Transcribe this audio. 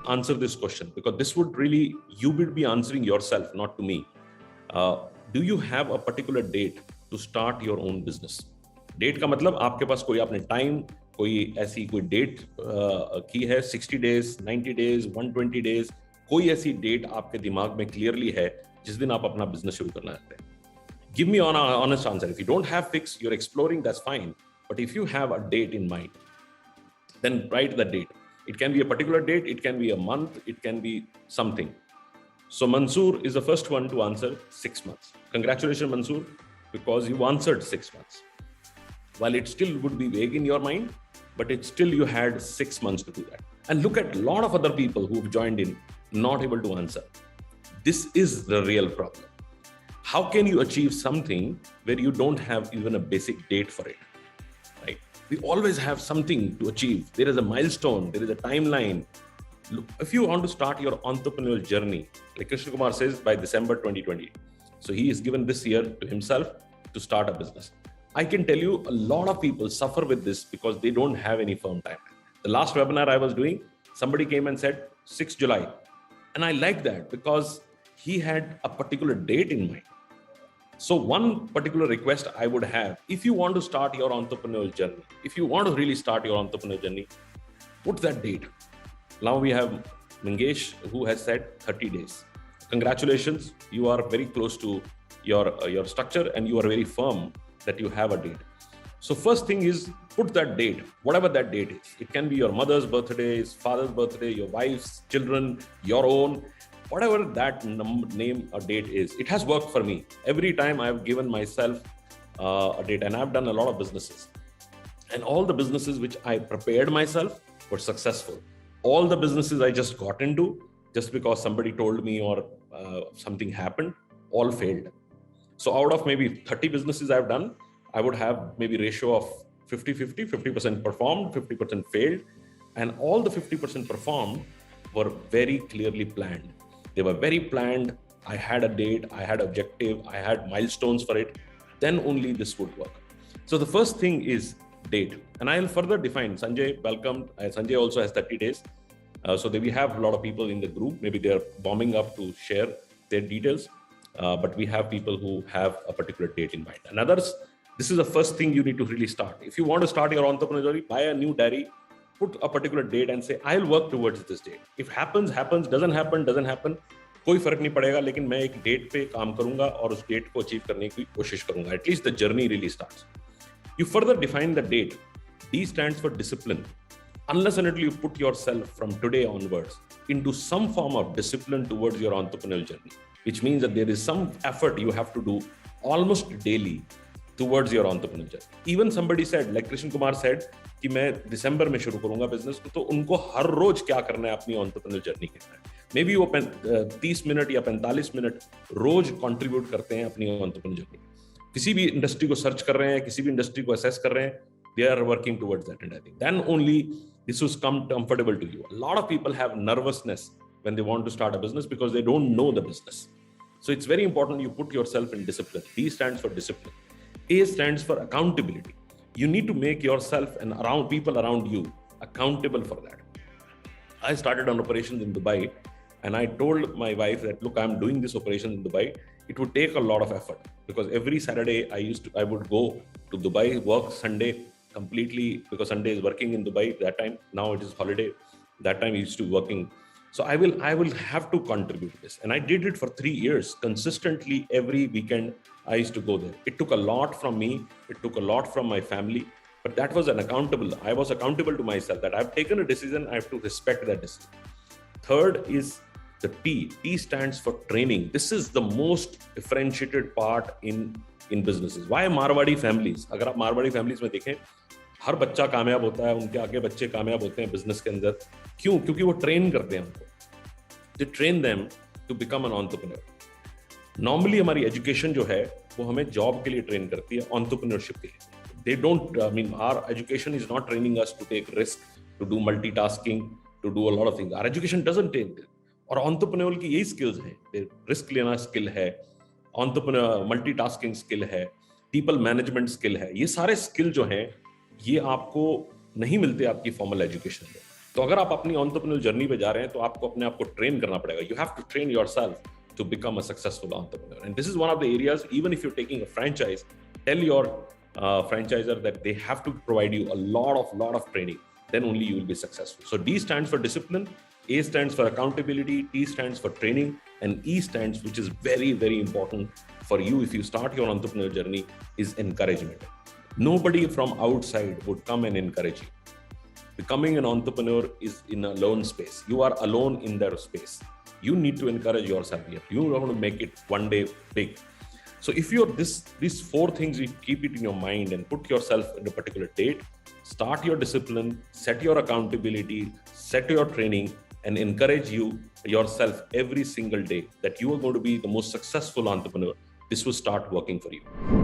answer this question, because this would really, you will be answering yourself, not to me. Do you have a particular date to start your own business? Date का मतलब आपके पास कोई आपने time, कोई ऐसी कोई date की है, 60 डेज, 90 डेज, 120 डेज, कोई ऐसी डेट आपके दिमाग में क्लियरली है जिस दिन आप अपना बिजनेस शुरू करना चाहते हैं? Give me an honest answer. If you don't have fix, you're exploring, that's fine. But if you have a date in mind, then write the date. It can be a particular date, it can be a month, it can be something. So Mansoor is the first one to answer 6 months. Congratulations, Mansoor, because you answered 6 months. While it still would be vague in your mind, but it's still you had 6 months to do that. And look at a lot of other people who've joined in, not able to answer. This is the real problem. How can you achieve something where you don't have even a basic date for it, right? We always have something to achieve. There is a milestone, there is a timeline. Look, if you want to start your entrepreneurial journey, like Krishna Kumar says, by December 2020. So he is given this year to himself to start a business. I can tell you a lot of people suffer with this because they don't have any firm timeline. The last webinar I was doing, somebody came and said 6 July. And I like that because he had a particular date in mind. So one particular request I would have, if you want to start your entrepreneurial journey, if you want to really start your entrepreneurial journey, put that date. Now we have Mangesh who has said 30 days. Congratulations, you are very close to your structure and you are very firm that you have a date. So first thing is put that date, whatever that date is. It can be your mother's birthday, his father's birthday, your wife's, children, your own. Whatever that name or date is, it has worked for me. Every time I've given myself a date, and I've done a lot of businesses. And all the businesses which I prepared myself were successful. All the businesses I just got into, just because somebody told me or something happened, all failed. So out of maybe 30 businesses I've done, I would have maybe ratio of 50-50, 50% performed, 50% failed. And all the 50% performed were very clearly planned. They were very planned. I had a date, I had objective, I had milestones for it. Then only this would work. So the first thing is date. And I'll further define. Sanjay, welcome. Sanjay also has 30 days. So we have a lot of people in the group. Maybe they're bombing up to share their details. But we have people who have a particular date in mind. And others, this is the first thing you need to really start. If you want to start your entrepreneurial journey, buy a new diary, put a particular date and say, I'll work towards this date. If happens, happens, doesn't happen, कोई फर्क नहीं पड़ेगा, लेकिन मैं एक date पे काम करूंगा और उस डेट को अचीव करने की कोशिश करूंगा. At least the journey really starts. You further define the date. D stands for discipline. Unless and until you put yourself from today onwards into some form of discipline towards your entrepreneurial journey, which means that there is some effort you have to do almost daily towards your entrepreneurial journey. Even somebody said, like Krishna Kumar said, कि मैं दिसंबर में शुरू करूंगा business, तो उनको हर रोज क्या करना है अपनी एंटरप्रेन्योर जर्नी के लिए. मे बी वो 30 मिनट या 45 मिनट रोज कंट्रीब्यूट करते हैं अपनी एंटरप्रेन्योर जर्नी. किसी भी इंडस्ट्री को सर्च कर रहे हैं, किसी भी इंडस्ट्री को असेस कर रहे हैं, they are working towards that. And I think then only this will come comfortable to you. A lot of people have nervousness when they want to start a business because they don't know the business. So it's very important you put yourself in discipline. D stands for discipline. A stands for accountability. You need to make yourself and people around you accountable for that. I started an operation in Dubai and I told my wife that, look, I'm doing this operation in Dubai. It would take a lot of effort because every Saturday I would go to Dubai, work Sunday completely, because Sunday is working in Dubai that time. Now it is holiday. That time I used to be working. So I will have to contribute to this. And I did it for 3 years consistently. Every weekend I used to go there. It took a lot from me. It took a lot from my family, but that was I was accountable to myself that I've taken a decision. I have to respect that decision. Third is the T. T stands for training. This is the most differentiated part in businesses. Why Marwadi families? अगर आप Marwadi families में देखें, हर बच्चा कामयाब होता है, उनके आगे बच्चे कामयाब होते हैं बिजनेस के अंदर. क्यों? क्योंकि वो ट्रेन करते हैं उनको. They train them to become an entrepreneur. Normally हमारी एजुकेशन जो है वो हमें जॉब के लिए ट्रेन करती है, एंटरप्रेन्योरशिप के लिए. They don't, our education is not training us to take risk, to do multitasking, to do a lot of things. Our education doesn't take it. और एंटरप्रेन्योर की यही स्किल्स हैं. रिस्क लेना स्किल है, एंटरप्रेन्योर मल्टीटास्किंग स्किल है, people management skill है. ये सारे स्किल जो हैं ये आपको नहीं मिलते आपकी फॉर्मल एजुकेशन में. तो अगर आप अपनी एंटरप्रेन्योर जर्नी पे जा रहे हैं तो आपको अपने आप को ट्रेन करना पड़ेगा. You have to train yourself to become a successful entrepreneur. And this is one of the areas, even if you're taking a franchise, tell your franchisor that they have to provide you a lot of training. Then only you will be successful. So D stands for discipline, A stands for accountability, T stands for training, and E stands, which is very, very important for you if you start your entrepreneurial journey, is encouragement. Nobody from outside would come and encourage you. Becoming an entrepreneur is in a lone space. You are alone in their space. You need to encourage yourself here. You are going to make it one day big. So if you're these four things, you keep it in your mind and put yourself in a particular date, start your discipline, set your accountability, set your training, and encourage yourself every single day that you are going to be the most successful entrepreneur. This will start working for you.